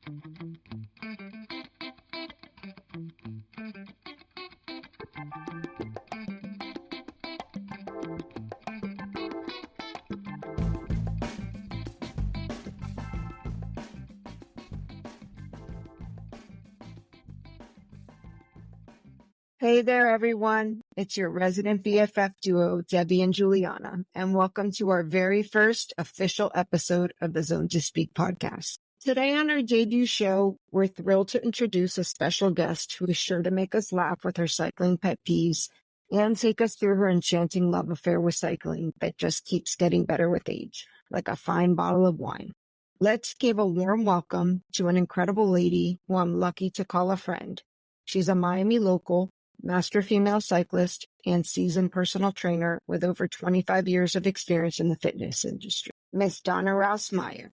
Hey there, everyone. It's your resident BFF duo, Debbie and Juliana, and welcome to our very first official episode of the Zone to Speak podcast. Today on our debut show, we're thrilled to introduce a special guest who is sure to make us laugh with her cycling pet peeves and take us through her enchanting love affair with cycling that just keeps getting better with age, like a fine bottle of wine. Let's give a warm welcome to an incredible lady who I'm lucky to call a friend. She's a Miami local, master female cyclist, and seasoned personal trainer with over 25 years of experience in the fitness industry. Miss Donna Rouse Meier.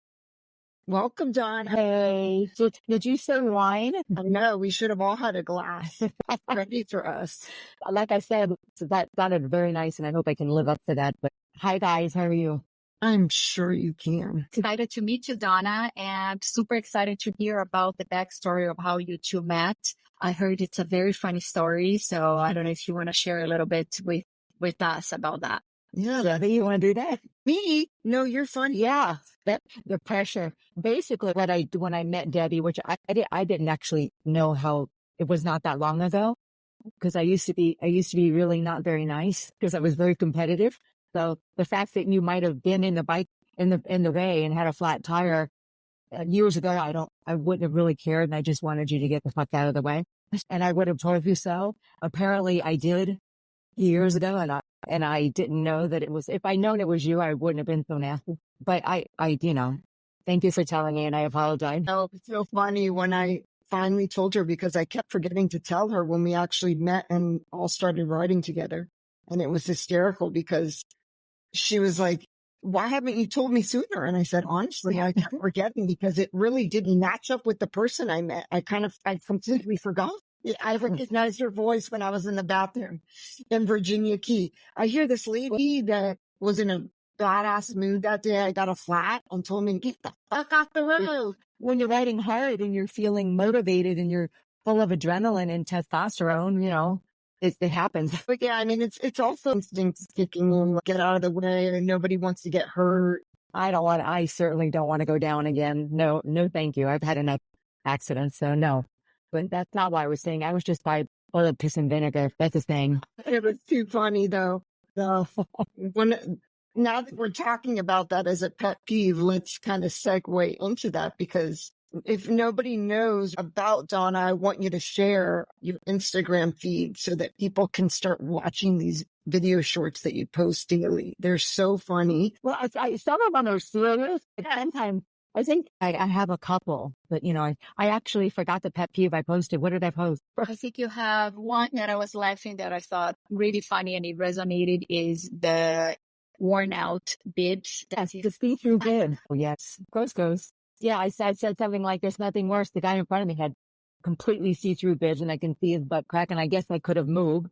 Welcome, Donna. Hey, so did you say wine? No, we should have all had a glass ready for us. Like I said, so that sounded very nice, and I hope I can live up to that. But hi, guys. How are you? I'm sure you can. Excited to meet you, Donna, and super excited to hear about the backstory of how you two met. I heard it's a very funny story, so I don't know if you want to share a little bit with us about that. Yeah, Debbie, you want to do that? Me? No, you're funny. Yeah, the pressure. Basically, when I met Debbie, which I didn't actually know how it was not that long ago, because I used to be really not very nice because I was very competitive. So the fact that you might have been in the bike in the bay and had a flat tire years ago, I wouldn't have really cared, and I just wanted you to get the fuck out of the way, and I would have told you so. Apparently, I did years ago, and I didn't know that it was. If I'd known it was you, I wouldn't have been so nasty. But I, thank you for telling me, and I apologize. Oh, it's so funny when I finally told her, because I kept forgetting to tell her when we actually met and all started riding together, and it was hysterical because she was like, why haven't you told me sooner? And I said, honestly, I kept forgetting because it really didn't match up with the person I met. I completely forgot. I recognized her voice when I was in the bathroom in Virginia Key. I hear this lady that was in a badass mood that day. I got a flat and told me to get the fuck off the road. When you're riding hard and you're feeling motivated and you're full of adrenaline and testosterone, it happens. But yeah, I mean, it's also instincts kicking in, get out of the way, and nobody wants to get hurt. I certainly don't want to go down again. No, thank you. I've had enough accidents, so no. But that's not why I was saying. I was just by oil, piss, and vinegar. That's the thing. It was too funny, though. So now that we're talking about that as a pet peeve, let's kind of segue into that, because if nobody knows about Donna, I want you to share your Instagram feed so that people can start watching these video shorts that you post daily. They're so funny. Well, some of them are serious. Sometimes I think I have a couple, but I actually forgot the pet peeve I posted. What did I post? I think you have one that I was laughing that I thought really funny and it resonated is the worn out bibs. That's the see-through bib. Oh, yes. Goes. Yeah, I said something like, there's nothing worse. The guy in front of me had completely see-through bibs and I can see his butt crack, and I guess I could have moved.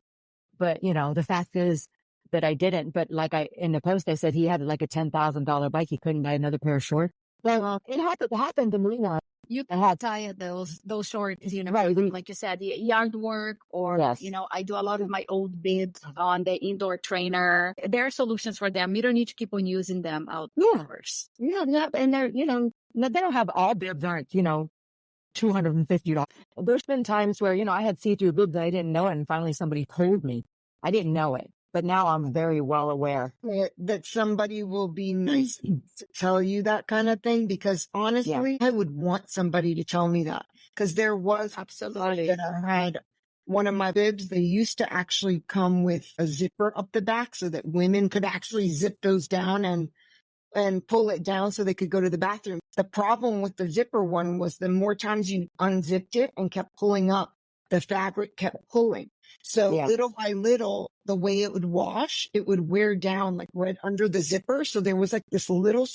But, the fact is that I didn't. But in the post, I said he had like a $10,000 bike. He couldn't buy another pair of shorts. Well, it happened to me once. You can tie those shorts, right. Like you said, the yard work, or, yes. I do a lot of my old bibs on the indoor trainer. There are solutions for them. You don't need to keep on using them outdoors. Yeah. And they're, they don't have all bibs aren't, $250. There's been times where, I had see-through bibs. I didn't know it. And finally somebody told me. I didn't know it. But now I'm very well aware that somebody will be nice to tell you that kind of thing, because honestly, I would want somebody to tell me that, because there was absolutely that I had one of my bibs. They used to actually come with a zipper up the back so that women could actually zip those down and pull it down so they could go to the bathroom. The problem with the zipper one was the more times you unzipped it and kept pulling up, the fabric kept pulling. So little by little, the way it would wash, it would wear down like right under the zipper. So there was like this little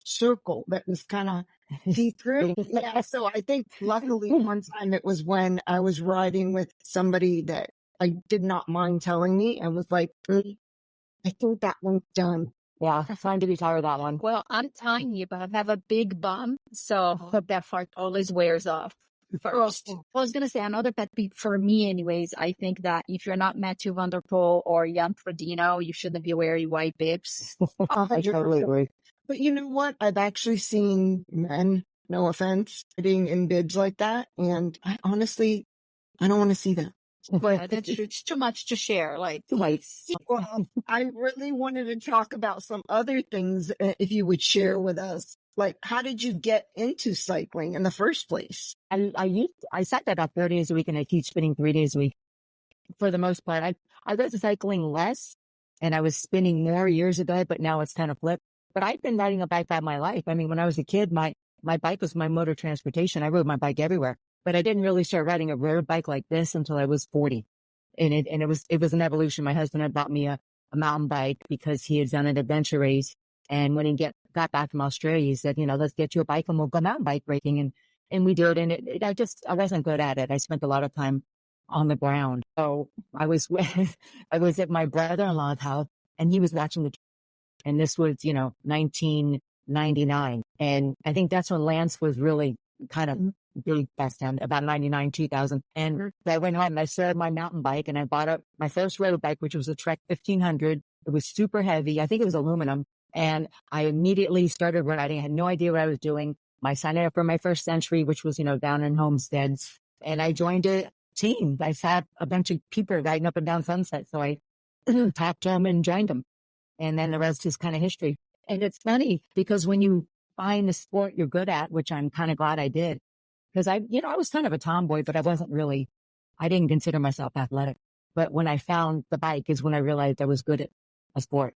circle that was kind of see-through. Yeah, so I think luckily one time it was when I was riding with somebody that I did not mind telling me and was like, I think that one's done. Yeah, trying to retire that one. Well, I'm tiny, but I have a big bum, so I hope that part always wears off first. I was going to say another pet peeve for me anyways. I think that if you're not Matthew Van Der Poel or Jan Frodeno, you shouldn't be wearing white bibs. I totally agree. But you know what? I've actually seen men, no offense, sitting in bibs like that. And I honestly, I don't want to see that. But that's it's too much to share. Like, Well, I really wanted to talk about some other things, if you would share with us. Like, how did you get into cycling in the first place? I set that up 30 days a week and I teach spinning 3 days a week. For the most part, I was cycling less and I was spinning more years ago, but now it's kind of flipped. But I've been riding a bike all my life. I mean, when I was a kid, my bike was my mode of transportation. I rode my bike everywhere, but I didn't really start riding a road bike like this until I was 40. And it was an evolution. My husband had bought me a mountain bike because he had done an adventure race. And when he got back from Australia, he said, let's get you a bike and we'll go mountain bike biking. And we did. And I wasn't good at it. I spent a lot of time on the ground. So I was at my brother-in-law's house and he was watching and this was, 1999. And I think that's when Lance was really kind of big back then, about 99, 2000. And I went home and I started my mountain bike and I bought my first road bike, which was a Trek 1500. It was super heavy. I think it was aluminum. And I immediately started riding. I had no idea what I was doing. I signed up for my first Century, which was, down in Homestead. And I joined a team. I had a bunch of people riding up and down Sunset. So I tapped them and joined them. And then the rest is kind of history. And it's funny because when you find the sport you're good at, which I'm kind of glad I did, because I was kind of a tomboy, but I didn't consider myself athletic. But when I found the bike is when I realized I was good at a sport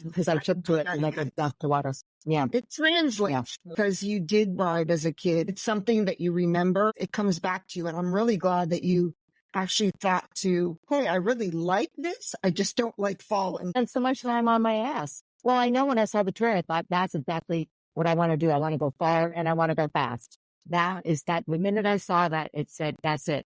because I took to it like a duck to water. Yeah. It translates because you did ride as a kid. It's something that you remember. It comes back to you. And I'm really glad that you actually thought hey, I really like this. I just don't like falling. And so much time on my ass. Well, I know when I saw the trail, I thought that's exactly what I want to do. I want to go far and I want to go fast. The minute I saw that, it said, that's it.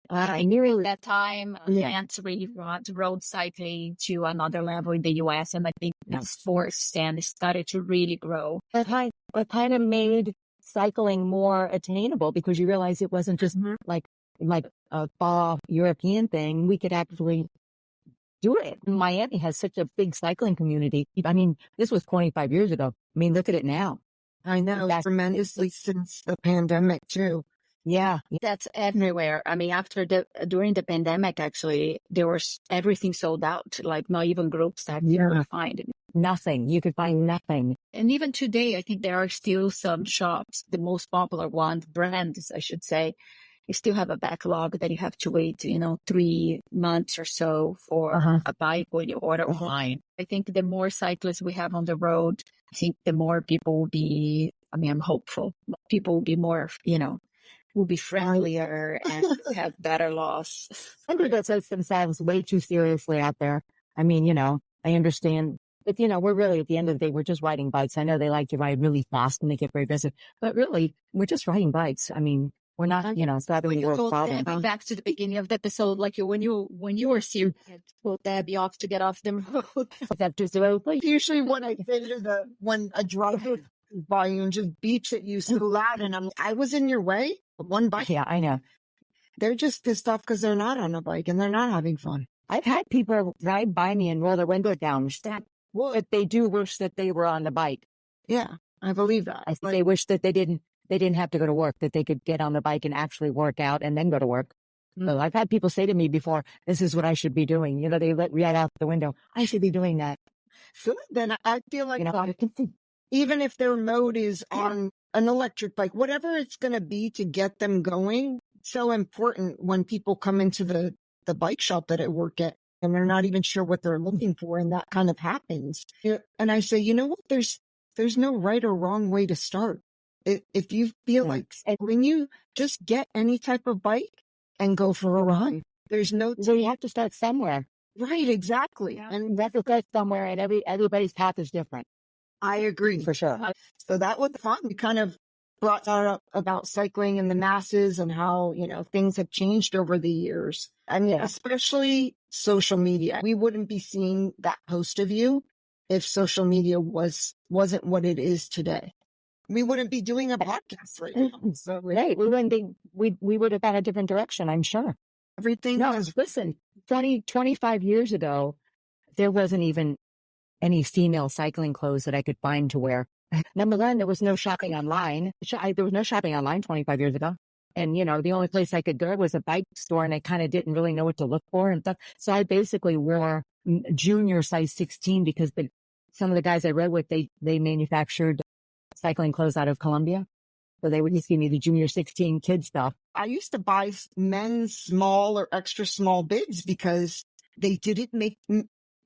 I knew that time, Lance really brought road cycling to another level in the U.S. And I think the sport stand started to really grow. It kind of made cycling more attainable because you realize it wasn't just like a fall European thing. We could actually do it. Miami has such a big cycling community. I mean, this was 25 years ago. I mean, look at it now. I know, tremendously since the pandemic too. Yeah. That's everywhere. I mean, during the pandemic, actually, there was everything sold out, like not even groups that you could find. Nothing. You could find nothing. And even today, I think there are still some shops, the most popular ones, brands, I should say, you still have a backlog that you have to wait, 3 months or so for a bike when you order online. I think the more cyclists we have on the road, I think the more people will be, I'm hopeful. People will be more, will be friendlier and have better laws. I think that takes themselves way too seriously out there. I mean, I understand. But, we're really, at the end of the day, we're just riding bikes. I know they like to ride really fast and they get very aggressive. But really, we're just riding bikes. I mean, we're not, it's not a world problem. Back to the beginning of the episode, like when you were serious, pull Debbie off to get off the road. That's just the road. Usually when I visit when a driver volume just beeps at you so loud and I was in your way, one bike. Yeah, I know. They're just pissed off because they're not on a bike and they're not having fun. I've had people ride by me and roll their window down. But they do wish that they were on the bike. Yeah, I believe that. They wish that they didn't have to go to work, that they could get on the bike and actually work out and then go to work. So I've had people say to me before, this is what I should be doing. They let me right out the window. I should be doing that. So then I feel like even if their mode is on an electric bike, whatever it's going to be to get them going, so important when people come into the bike shop that I work at and they're not even sure what they're looking for. And that kind of happens. And I say, you know what? There's no right or wrong way to start. If you feel like, and when you just get any type of bike and go for a run, so you have to start somewhere. Right, exactly. Yeah. And you have to start somewhere and everybody's path is different. I agree. For sure. So that was fun. We kind of brought that up about cycling and the masses and how, things have changed over the years. I mean, especially social media. We wouldn't be seeing that post of you if social media wasn't what it is today. We wouldn't be doing a podcast right now. So Right. We wouldn't be, we would have had a different direction, I'm sure. everything No, has listen, 25 years ago, there wasn't even any female cycling clothes that I could find to wear. Number one, there was no shopping online. There was no shopping online 25 years ago. And, the only place I could go was a bike store, and I kind of didn't really know what to look for and stuff. So I basically wore junior size 16 because some of the guys I rode with, they manufactured cycling clothes out of Colombia. So they would just give me the junior 16 kid stuff. I used to buy men's small or extra small bigs because they didn't make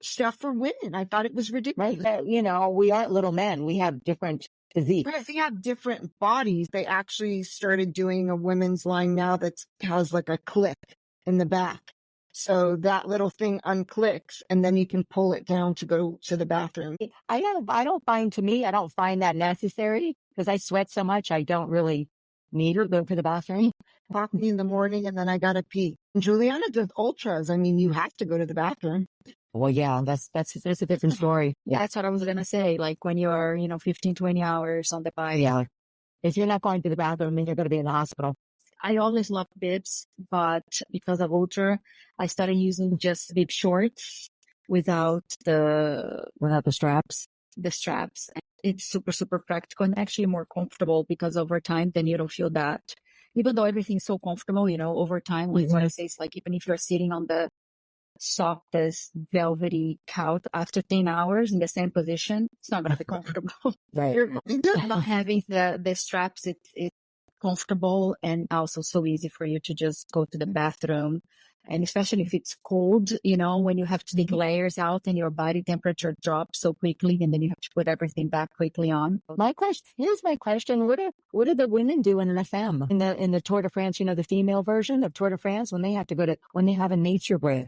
stuff for women. I thought it was ridiculous. Right. We aren't little men. We have different physique. Right. They have different bodies. They actually started doing a women's line now that has like a clip in the back. So that little thing unclicks and then you can pull it down to go to the bathroom. I don't find that necessary because I sweat so much. I don't really need to go to the bathroom. Coffee in the morning and then I gotta pee. And Juliana does ultras. I mean, you have to go to the bathroom. Well, yeah, that's a different story. Yeah, that's what I was going to say. Like when you're, 15, 20 hours on the bike. Yeah. If you're not going to the bathroom, then you're going to be in the hospital. I always loved bibs, but because of ultra, I started using just bib shorts without the straps. The straps. It's super, super practical and actually more comfortable because over time, then you don't feel that. Even though everything's so comfortable, over time, like what I say is like, even if you're sitting on the softest velvety couch after 10 hours in the same position, it's not going to be comfortable. Right. Not having the straps, it's comfortable and also so easy for you to just go to the bathroom. And especially if it's cold, when you have to take layers out and your body temperature drops so quickly and then you have to put everything back quickly on. Here's my question. What do the women do in FM? In the Tour de France, the female version of Tour de France, when they have a nature break?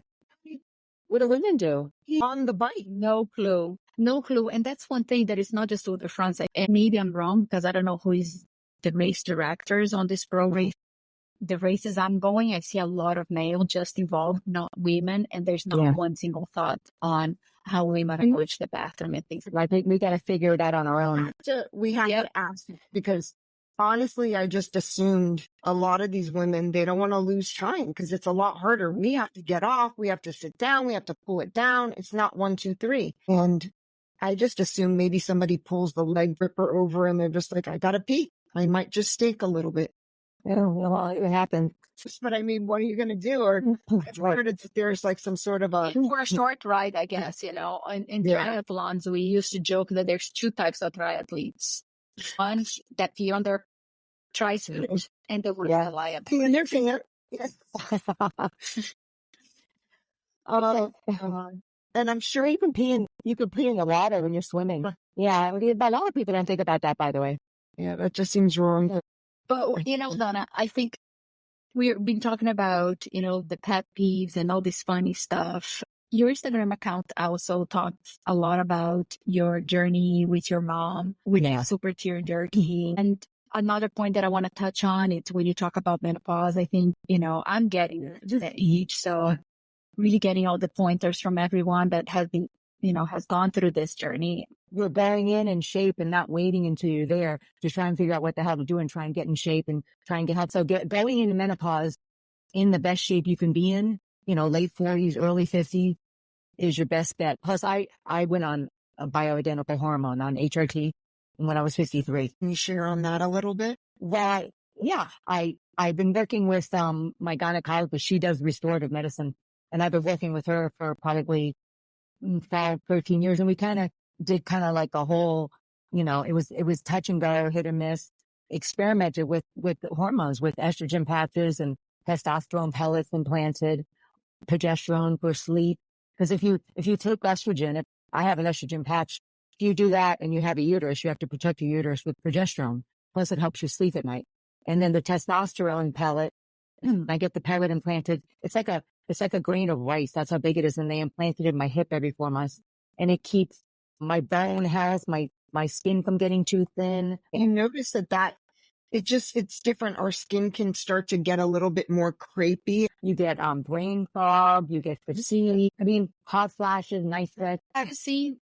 What do women do? On the bike. No clue. And that's one thing that is not just Tour de France. And maybe I'm wrong because I don't know who is the race directors on this program. The races I'm going, I see a lot of male just involved, not women. And there's not one single thought on how women are going to the bathroom and things. I think we got to figure it out on our own. We have to ask because honestly, I just assumed a lot of these women, they don't want to lose time because it's a lot harder. We have to get off. We have to sit down. We have to pull it down. It's not 1, 2, 3. And I just assumed maybe somebody pulls the leg gripper over and they're just like, I got to pee. I might just stink a little bit. Yeah, well, it happened. But I mean, what are you going to do? Or I've heard that there's like some sort of a... We're short ride, I guess, in triathlons, we used to joke that there's 2 types of triathletes. One that pee on their triceps and the reliable. Pee in their finger. Yes. And I'm sure you can pee in the water when you're swimming. Yeah, a lot of people don't think about that, by the way. Yeah, that just seems wrong. But, Donna, I think we've been talking about, the pet peeves and all this funny stuff. Your Instagram account also talks a lot about your journey with your mom, which is super tearjerky. And another point that I want to touch on is when you talk about menopause, I think, I'm getting that age. So really getting all the pointers from everyone that has been, has gone through this journey. You're going in shape and not waiting until you're there to try and figure out what the hell to do and try and get in shape and try and get help. So going into menopause in the best shape you can be in, late 40s, early 50s is your best bet. Plus, I went on a bioidentical hormone on HRT when I was 53. Can you share on that a little bit? Well, yeah, I've been working with my gynecologist. She does restorative medicine, and I've been working with her for probably 13 years, and we did like a whole, it was touch and go, hit or miss, experimented with the hormones, with estrogen patches and testosterone pellets implanted, progesterone for sleep. Because if you take estrogen, if I have an estrogen patch, if you do that and you have a uterus, you have to protect your uterus with progesterone. Plus it helps you sleep at night. And then the testosterone pellet, I get the pellet implanted. It's like a grain of rice. That's how big it is. And they implanted it in my hip every 4 months. And it keeps my bone health, my skin from getting too thin. You notice that it's different. Our skin can start to get a little bit more crepey. You get brain fog, you get fatigue. I mean, hot flashes, night sweats. See,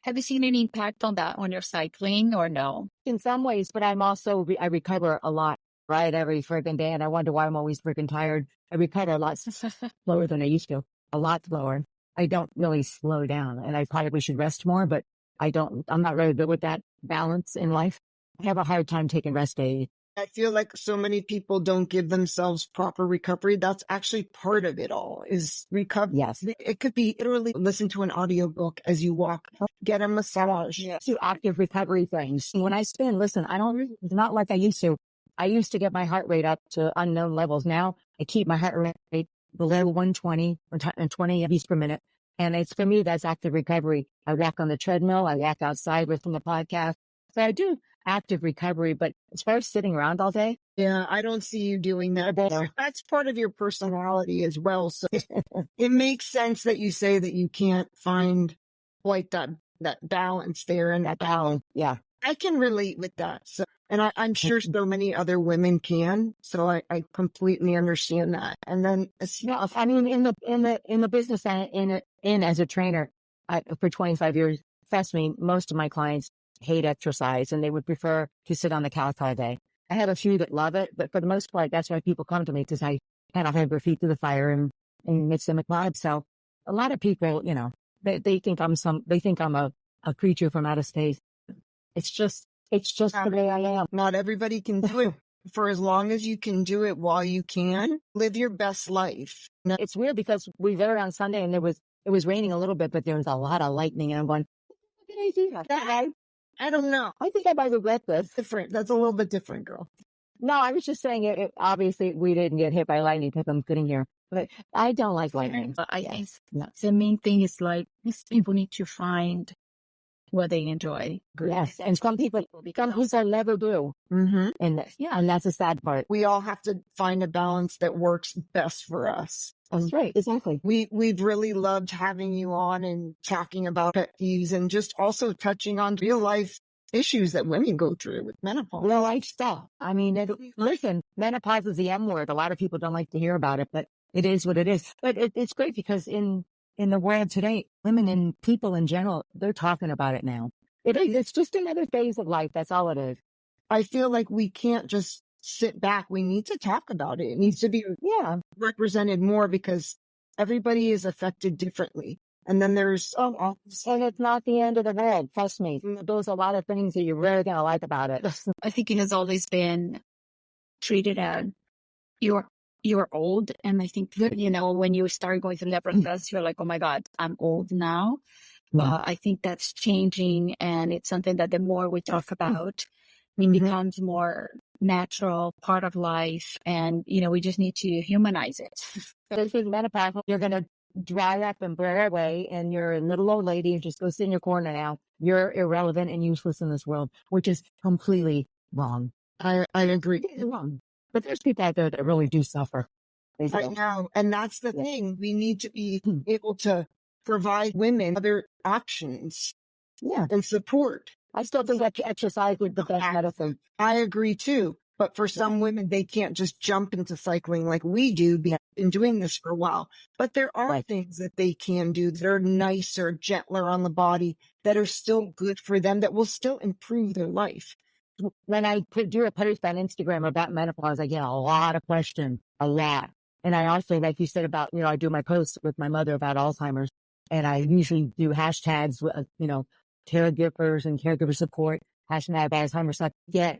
Have you seen any impact on that on your cycling or no? In some ways, but I'm also, I recover a lot, right? Every freaking day. And I wonder why I'm always freaking tired. I recover a lot slower than I used to, a lot slower. I don't really slow down, and I probably should rest more, but I'm not really good with that balance in life. I have a hard time taking rest days. I feel like so many people don't give themselves proper recovery. That's actually part of it all is recovery. Yes. It could be literally listen to an audiobook as you walk, get a massage. Yes. Do active recovery things. When I spin, listen, it's not like I used to. I used to get my heart rate up to unknown levels. Now I keep my heart rate below 120 or 20 beats per minute. And it's, for me, that's active recovery. I walk on the treadmill. I walk outside with the podcast. So I do active recovery, but as far as sitting around all day. Yeah, I don't see you doing that. That's part of your personality as well. So it makes sense that you say that you can't find quite that balance there and that balance. Yeah. I can relate with that. So, and I'm sure so many other women can. So I completely understand that. And then, I mean, in the business and in as a trainer, for 25 years, trust me, most of my clients hate exercise and they would prefer to sit on the couch all day. I have a few that love it, but for the most part, that's why people come to me, because I kind of have their feet to the fire and mix them with vibes. So a lot of people, they think I'm a creature from outer space. It's just the way I am. Not everybody can do it. For as long as you can do it while you can, live your best life. It's weird because we were on Sunday and it was raining a little bit, but there was a lot of lightning, and I'm going, what did I do? That I don't know. I think I might regret this. Different. That's a little bit different, girl. No, I was just saying it obviously we didn't get hit by lightning because I'm sitting here, but I don't like lightning. But I think the main thing is like people need to find what they enjoy. Yes, and some people become who they never do. Mm-hmm. And that's the sad part. We all have to find a balance that works best for us. That's right, exactly. We've really loved having you on and talking about pet peeves and just also touching on real life issues that women go through with menopause. Real life stuff. I mean, listen, menopause is the M word. A lot of people don't like to hear about it, but it is what it is. But it's great because in the world today, women and people in general, they're talking about it now. It's just another phase of life. That's all it is. I feel like we can't just sit back. We need to talk about it. It needs to be represented more because everybody is affected differently. And then there's, and it's not the end of the world. Trust me. There's a lot of things that you're really going to like about it. I think it has always been treated as you're old. And I think, when you start going through that process, you're like, oh my God, I'm old now. Yeah. I think that's changing. And it's something that the more we talk about, it becomes more natural part of life. And, we just need to humanize it. This is menopause. You're going to dry up and burn away, and you're a little old lady and just go sit in your corner now. You're irrelevant and useless in this world, which is completely wrong. I agree. It's wrong. But there's people out there that really do suffer. I know. And that's the thing. We need to be able to provide women other options and support. I still think that exercise is the best medicine. I agree too. But for some women, they can't just jump into cycling like we do. We've been doing this for a while. But there are things that they can do that are nicer, gentler on the body, that are still good for them, that will still improve their life. When I do a post on Instagram about menopause, I get a lot of questions, a lot. And I also, like you said about, I do my posts with my mother about Alzheimer's, and I usually do hashtags with, caregivers and caregiver support, hashtag Alzheimer's. So I get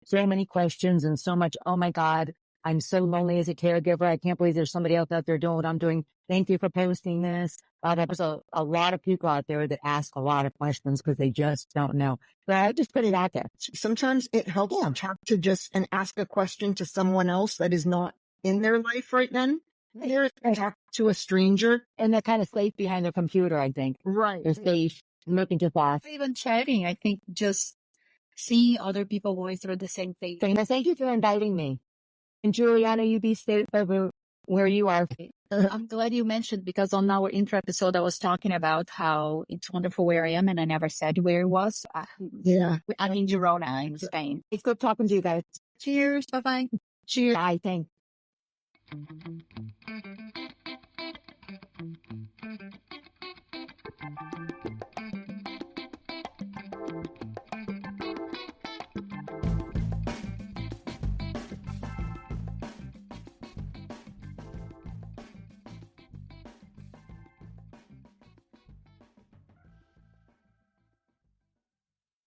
so many questions and so much, oh my God, I'm so lonely as a caregiver. I can't believe there's somebody else out there doing what I'm doing. Thank you for posting this. There's a lot of people out there that ask a lot of questions because they just don't know. But I just put it out there. Sometimes it helps to just and ask a question to someone else that is not in their life right then. Talk to a stranger. And they're kind of safe behind their computer, I think. Right. They're safe, looking to fast. Even chatting, I think just seeing other people going through the same thing. Thank you for inviting me. And Juliana, you be safe over where you are. I'm glad you mentioned, because on our intro episode, I was talking about how it's wonderful where I am, and I never said where it was. I'm in Girona, in Spain. It's good talking to you guys. Cheers. Bye-bye. Cheers. Bye. Thanks.